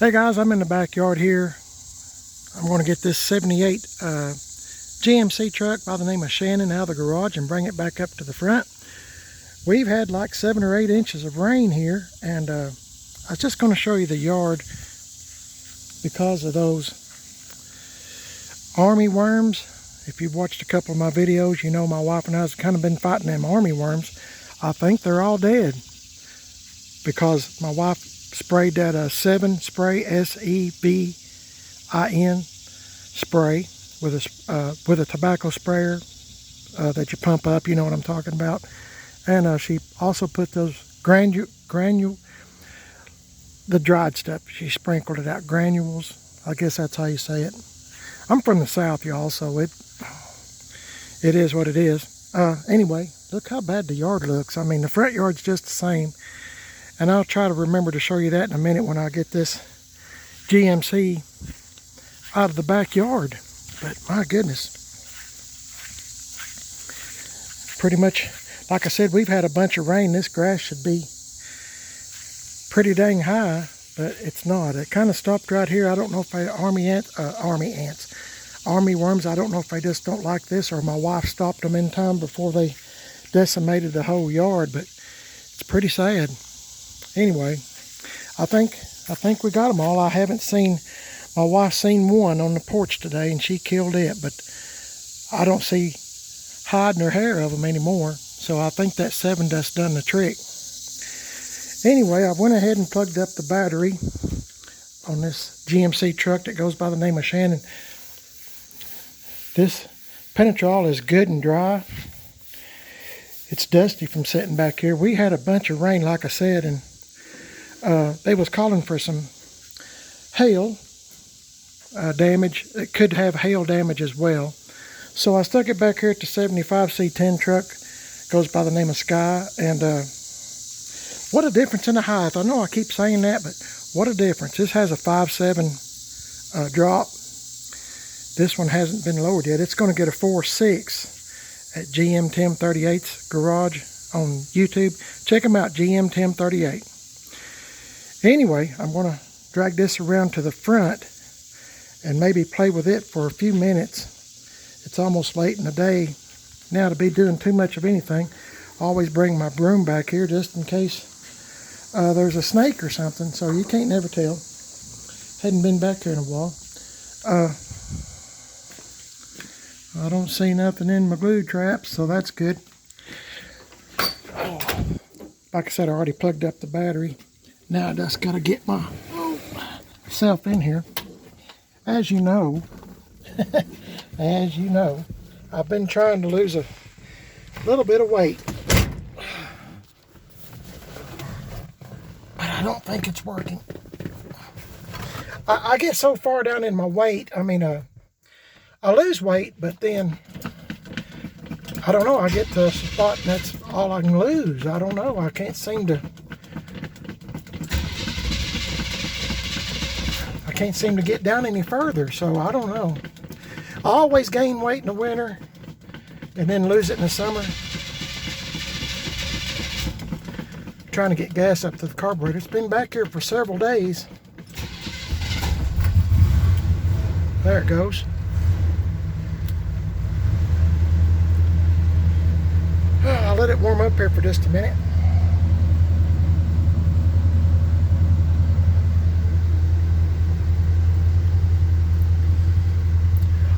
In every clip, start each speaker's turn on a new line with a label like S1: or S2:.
S1: Hey guys, I'm in the backyard here. I'm going to get this 78 GMC truck by the name of Shannon out of the garage and bring it back up to the front. We've had like 7 or 8 inches of rain here, and I was just going to show you the yard because of those army worms. If you've watched a couple of my videos, you know my wife and I have kind of been fighting them army worms. I think they're all dead because my wife sprayed that 7 spray, S-E-B-I-N spray with a tobacco sprayer that you pump up, you know what I'm talking about. And she also put those the dried stuff. She sprinkled it out, granules. I guess that's how you say it. I'm from the South, y'all, so it is what it is. Anyway, look how bad the yard looks. I mean, the front yard's just the same. And I'll try to remember to show you that in a minute when I get this GMC out of the backyard. But my goodness. Pretty much, like I said, we've had a bunch of rain. This grass should be pretty dang high, but it's not. It kind of stopped right here. I don't know if they army worms. I don't know if they just don't like this or my wife stopped them in time before they decimated the whole yard, but it's pretty sad. Anyway, I think we got them all. I haven't seen, my wife seen one on the porch today and she killed it, but I don't see hide nor hair of them anymore. So I think that 7 dust done the trick. Anyway, I went ahead and plugged up the battery on this GMC truck that goes by the name of Shannon. This penetrol is good and dry. It's dusty from sitting back here. We had a bunch of rain, like I said, and they was calling for some hail damage. It could have hail damage as well. So I stuck it back here at the 75 C10 truck. Goes by the name of Skye. And what a difference in the height. I know I keep saying that, but what a difference. This has a 5.7 drop. This one hasn't been lowered yet. It's going to get a 4.6 at GM 1038's garage on YouTube. Check them out, GM 1038. Anyway, I'm going to drag this around to the front and maybe play with it for a few minutes. It's almost late in the day now to be doing too much of anything. I always bring my broom back here just in case there's a snake or something, so you can't never tell. Hadn't been back here in a while. I don't see nothing in my glue traps, so that's good. Like I said, I already plugged up the battery. Now I just got to get myself in here. As you know, I've been trying to lose a little bit of weight. But I don't think it's working. I get so far down in my weight, I lose weight, but then, I don't know, I get to a spot and that's all I can lose. I don't know, I can't seem to get down any further, so I don't know. I always gain weight in the winter and then lose it in the summer. Trying to get gas up to the carburetor. It's been back here for several days. There it goes. I'll let it warm up here for just a minute.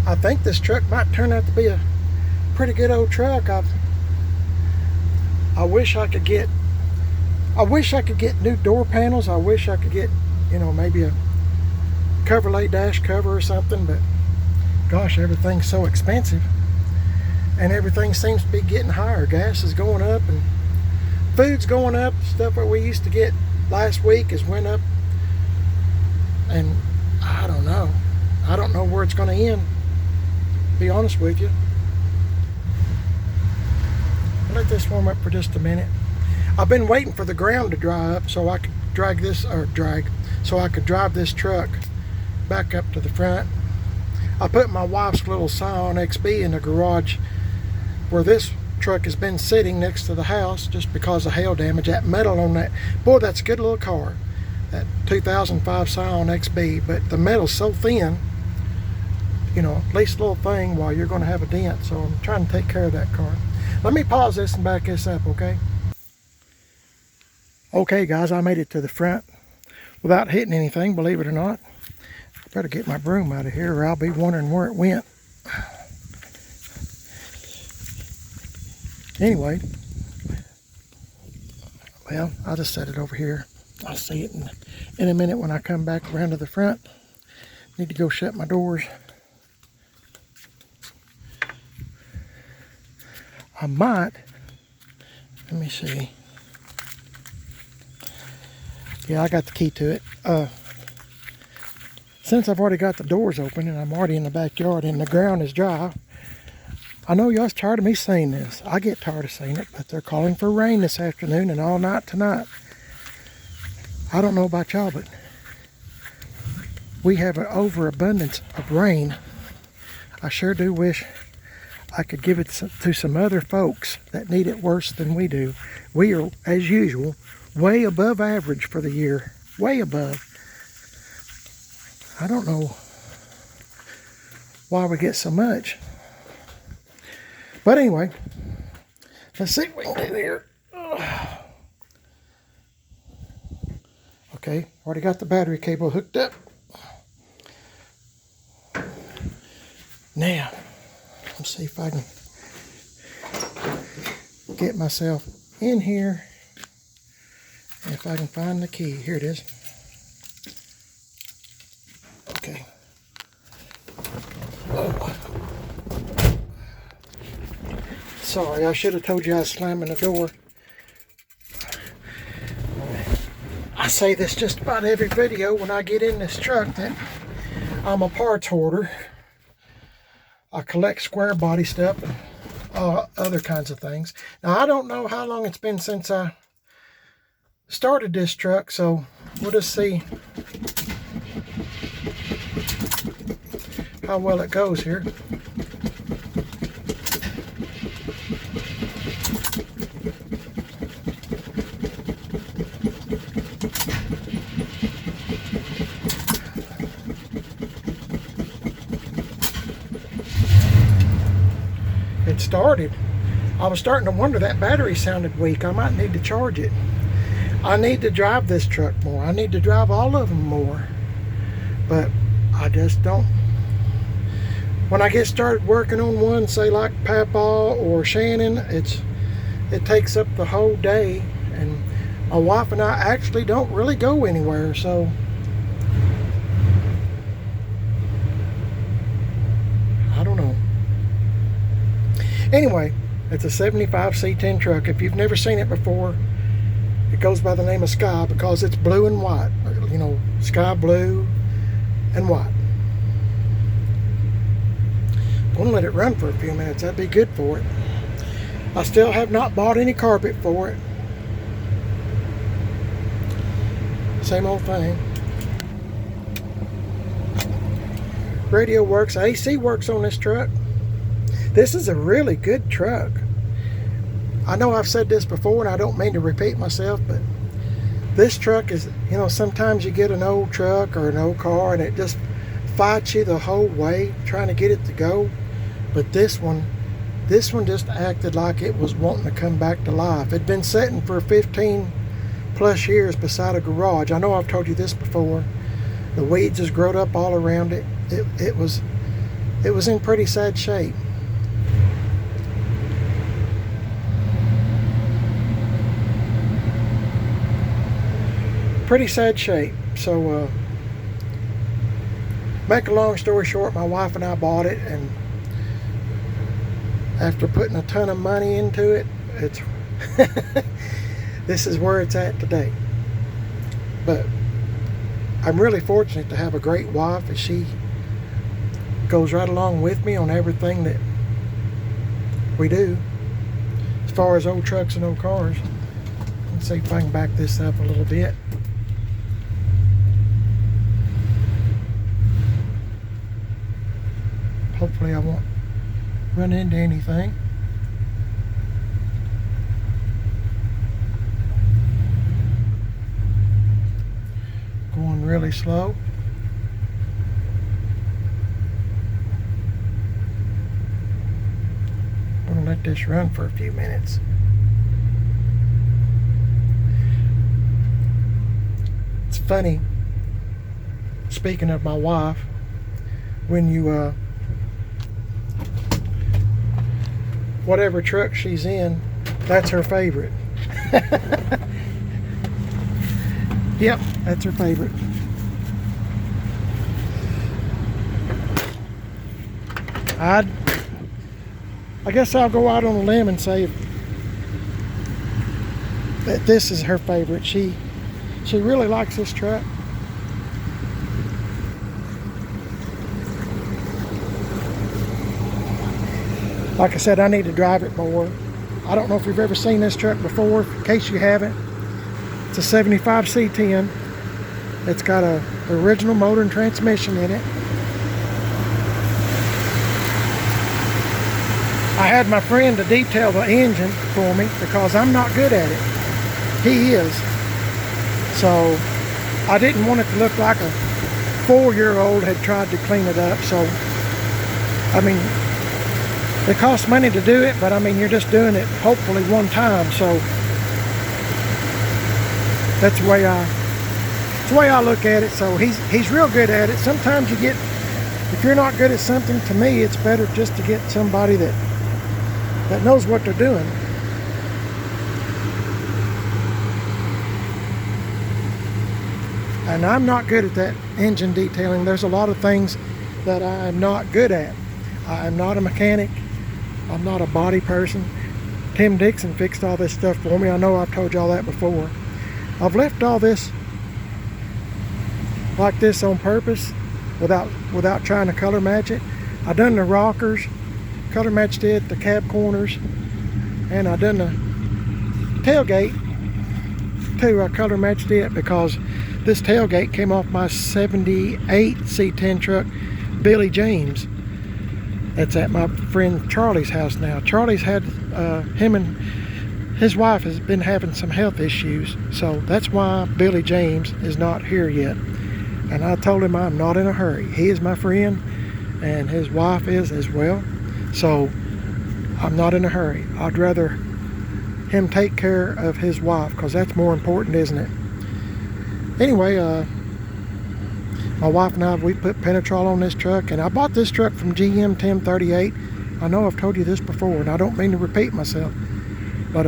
S1: I think this truck might turn out to be a pretty good old truck. I wish I could get new door panels. I wish I could get, maybe a Coverlay dash cover or something, but gosh, everything's so expensive. And everything seems to be getting higher. Gas is going up and food's going up. Stuff that we used to get last week has went up. And I don't know. I don't know where it's going to end, to be honest with you. I'll let this warm up for just a minute. I've been waiting for the ground to dry up so I could drive this truck back up to the front. I put my wife's little Scion XB in the garage where this truck has been sitting next to the house just because of hail damage. That metal on that, boy, that's a good little car. that 2005 Scion XB, but the metal's so thin, you know, at least a little thing while you're going to have a dent. So I'm trying to take care of that car. Let me pause this and back this up, okay? Okay guys, I made it to the front without hitting anything, believe it or not. I better get my broom out of here or I'll be wondering where it went. Anyway, well, I'll just set it over here. I'll see it in a minute when I come back around to the front. Need to go shut my doors. I might, let me see. Yeah, I got the key to it. Since I've already got the doors open and I'm already in the backyard and the ground is dry, I know y'all's tired of me saying this. I get tired of saying it, but they're calling for rain this afternoon and all night tonight. I don't know about y'all, but we have an overabundance of rain. I sure do wish I could give it to some other folks that need it worse than we do. We are, as usual, way above average for the year. Way above. I don't know why we get so much. But anyway, let's see what we can do here. Okay, already got the battery cable hooked up. Now, let's see if I can get myself in here. And if I can find the key. Here it is. Okay. Oh. Sorry, I should have told you I was slamming the door. I say this just about every video when I get in this truck that I'm a parts hoarder. I collect square body stuff and other kinds of things. Now, I don't know how long it's been since I started this truck, so we'll just see how well it goes here. It started. I was starting to wonder that battery sounded weak. I might need to charge it. I need to drive this truck more. I need to drive all of them more. But I just don't. When I get started working on one, say like Papa or Shannon, it takes up the whole day. And my wife and I actually don't really go anywhere, so I don't know. Anyway, it's a 75 C10 truck. If you've never seen it before, it goes by the name of Skye because it's blue and white. You know, sky blue and white. I'm going to let it run for a few minutes. That'd be good for it. I still have not bought any carpet for it. Same old thing. Radio works. AC works on this truck. This is a really good truck. I know I've said this before and I don't mean to repeat myself, but this truck is, you know, sometimes you get an old truck or an old car and it just fights you the whole way trying to get it to go. But this one just acted like it was wanting to come back to life. It'd been sitting for 15 plus years beside a garage. I know I've told you this before. The weeds has grown up all around it. It was in pretty sad shape. Pretty sad shape. So make a long story short, my wife and I bought it, and after putting a ton of money into it, it's this is where it's at today. But I'm really fortunate to have a great wife, and she goes right along with me on everything that we do as far as old trucks and old cars. Let's see if I can back this up a little bit. Hopefully I won't run into anything. going really slow. I'm gonna let this run for a few minutes. It's funny, speaking of my wife, when you whatever truck she's in, that's her favorite. Yep, that's her favorite. I guess I'll go out on a limb and say that this is her favorite. She really likes this truck. Like I said, I need to drive it more. I don't know if you've ever seen this truck before. In case you haven't, it's a 75 C10. It's got a original motor and transmission in it. I had my friend to detail the engine for me because I'm not good at it. He is. So I didn't want it to look like a 4-year-old had tried to clean it up. So, I mean, it costs money to do it, but I mean, you're just doing it hopefully one time. So that's the way I look at it. So he's real good at it. Sometimes you get, if you're not good at something, to me, it's better just to get somebody that knows what they're doing. And I'm not good at that engine detailing. There's a lot of things that I'm not good at. I'm not a mechanic. I'm not a body person. Tim Dixon fixed all this stuff for me. I know I've told y'all that before. I've left all this like this on purpose without trying to color match it. I done the rockers, color matched it, the cab corners, and I done the tailgate too. I color matched it because this tailgate came off my 78 C10 truck, Billy James. It's at my friend Charlie's house now. Charlie's had, him and his wife has been having some health issues. So that's why Billy James is not here yet. And I told him I'm not in a hurry. He is my friend and his wife is as well. So I'm not in a hurry. I'd rather him take care of his wife because that's more important, isn't it? Anyway, my wife and I, we put Penetrol on this truck, and I bought this truck from GM 1038. I know I've told you this before, and I don't mean to repeat myself, but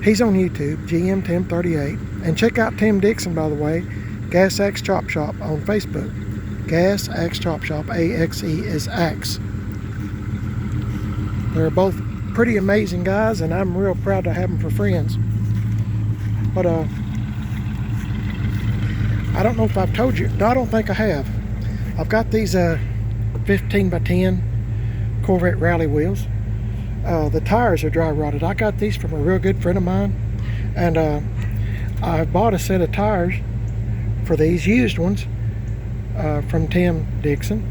S1: he's on YouTube, GM 1038. And check out Tim Dixon, by the way, Gas Axe Chop Shop on Facebook. Gas Axe Chop Shop, A-X-E is Axe. They're both pretty amazing guys, and I'm real proud to have them for friends. But I don't know if I've told you. No, I don't think I have. I've got these 15 by 10 Corvette rally wheels. The tires are dry rotted. I got these from a real good friend of mine, and I bought a set of tires for these used ones from Tim Dixon,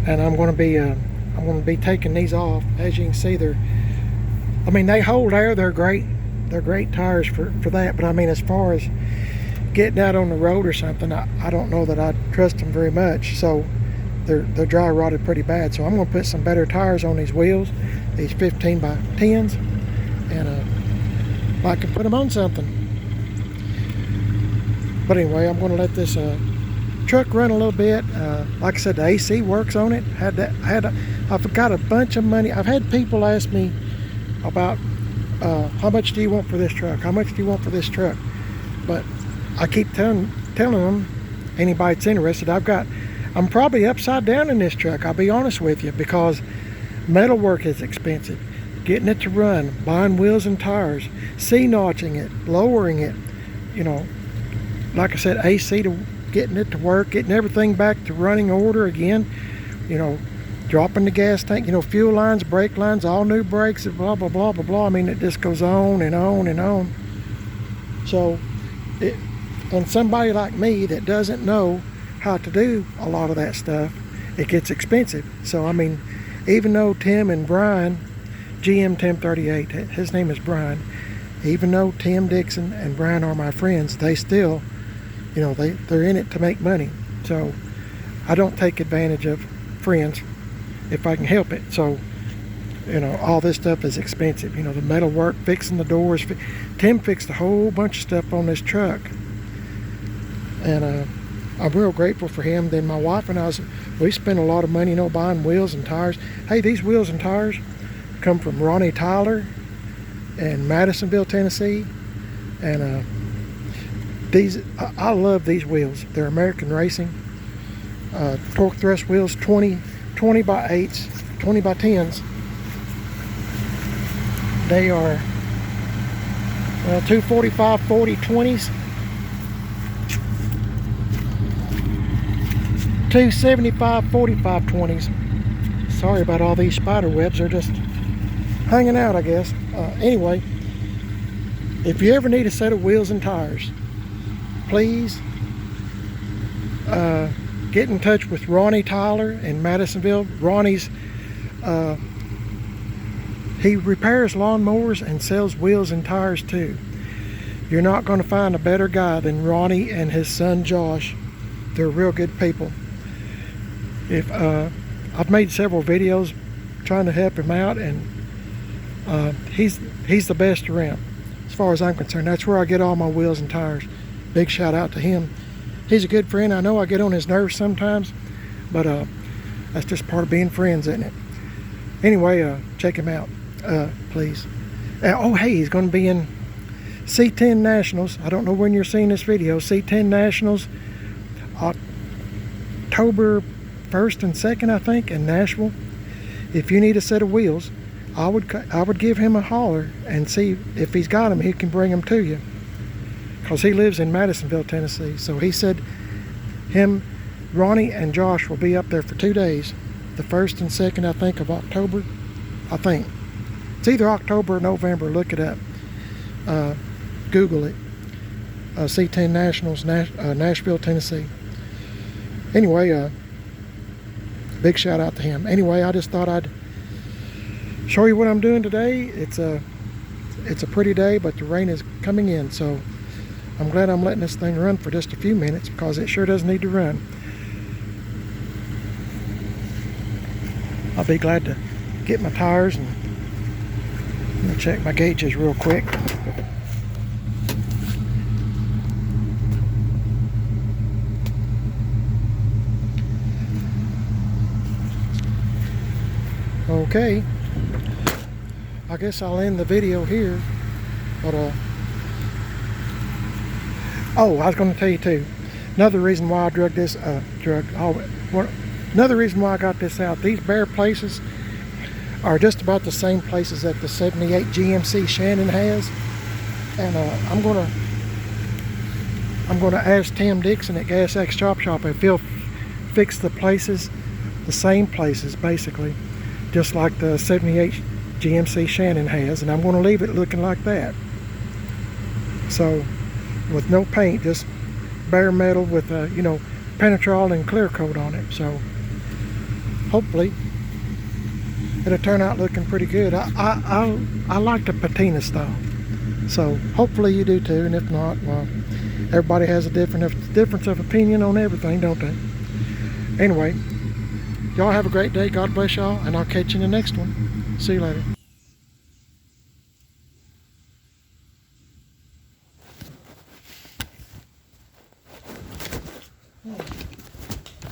S1: and I'm going to be taking these off. As you can see, they hold air. They're great. They're great tires for that. But I mean, as far as getting out on the road or something, I don't know that I trust them very much. So they're dry rotted pretty bad. So I'm going to put some better tires on these wheels, these 15 by 10s, and I can put them on something. But anyway, I'm going to let this truck run a little bit. Like I said, the AC works on it. I've got a bunch of money. I've had people ask me about how much do you want for this truck? How much do you want for this truck? But I keep telling them, anybody that's interested, I'm probably upside down in this truck, I'll be honest with you, because metal work is expensive. Getting it to run, buying wheels and tires, C-notching it, lowering it, like I said, AC to getting it to work, getting everything back to running order again, dropping the gas tank, fuel lines, brake lines, all new brakes, blah, blah, blah, blah, blah. I mean, it just goes on and on and on. So, and somebody like me that doesn't know how to do a lot of that stuff, it gets expensive. So, I mean, even though Tim and Brian, GM 1038, his name is Brian, even though Tim Dixon and Brian are my friends, they still You know, they're in it to make money. So I don't take advantage of friends if I can help it. So, you know, all this stuff is expensive. You know, the metal work, fixing the doors. Tim fixed a whole bunch of stuff on this truck. And I'm real grateful for him. Then my wife and I, we spent a lot of money, you know, buying wheels and tires. Hey, these wheels and tires come from Ronnie Tyler in Madisonville, Tennessee. And I love these wheels. They're American Racing. Torque thrust wheels, 20 by 8s, 20 by 10s. They are 245 40 20s, 275 45 20s. Sorry about all these spider webs. They're just hanging out, I guess. Anyway, if you ever need a set of wheels and tires, please get in touch with Ronnie Tyler in Madisonville. Ronnie's he repairs lawnmowers and sells wheels and tires too. You're not going to find a better guy than Ronnie and his son Josh. They're real good people. If I've made several videos trying to help him out, and he's the best around as far as I'm concerned. That's where I get all my wheels and tires. Big shout out to him. He's a good friend. I know I get on his nerves sometimes, but that's just part of being friends, isn't it? Anyway, check him out, please. Oh, hey, he's going to be in C10 Nationals. I don't know when you're seeing this video. C10 Nationals, October 1st and 2nd, I think, in Nashville. If you need a set of wheels, I would give him a holler and see if he's got them. He can bring them to you, because he lives in Madisonville, Tennessee. So he said Ronnie and Josh will be up there for 2 days, the 1st and 2nd, I think, of October. I think it's either October or November. Look it up. Google it. C10 Nationals, Nashville, Tennessee. Anyway, big shout out to him. Anyway, I just thought I'd show you what I'm doing today. It's a pretty day, but the rain is coming in, so I'm glad I'm letting this thing run for just a few minutes, because it sure does need to run. I'll be glad to get my tires, and I'm gonna check my gauges real quick. Okay, I guess I'll end the video here, but oh, I was going to tell you too, another reason why I another reason why I got this out. These bare places are just about the same places that the 78 GMC Shannon has, and I'm gonna ask Tim Dixon at Gas X Chop Shop if he'll fix the places, the same places basically, just like the 78 GMC Shannon has, and I'm going to leave it looking like that. So, with no paint, just bare metal with you know, penetrol and clear coat on it. So, hopefully, it'll turn out looking pretty good. I like the patina style, so hopefully you do too. And if not, well, everybody has a difference of opinion on everything, don't they? Anyway, y'all have a great day. God bless y'all, and I'll catch you in the next one. See you later.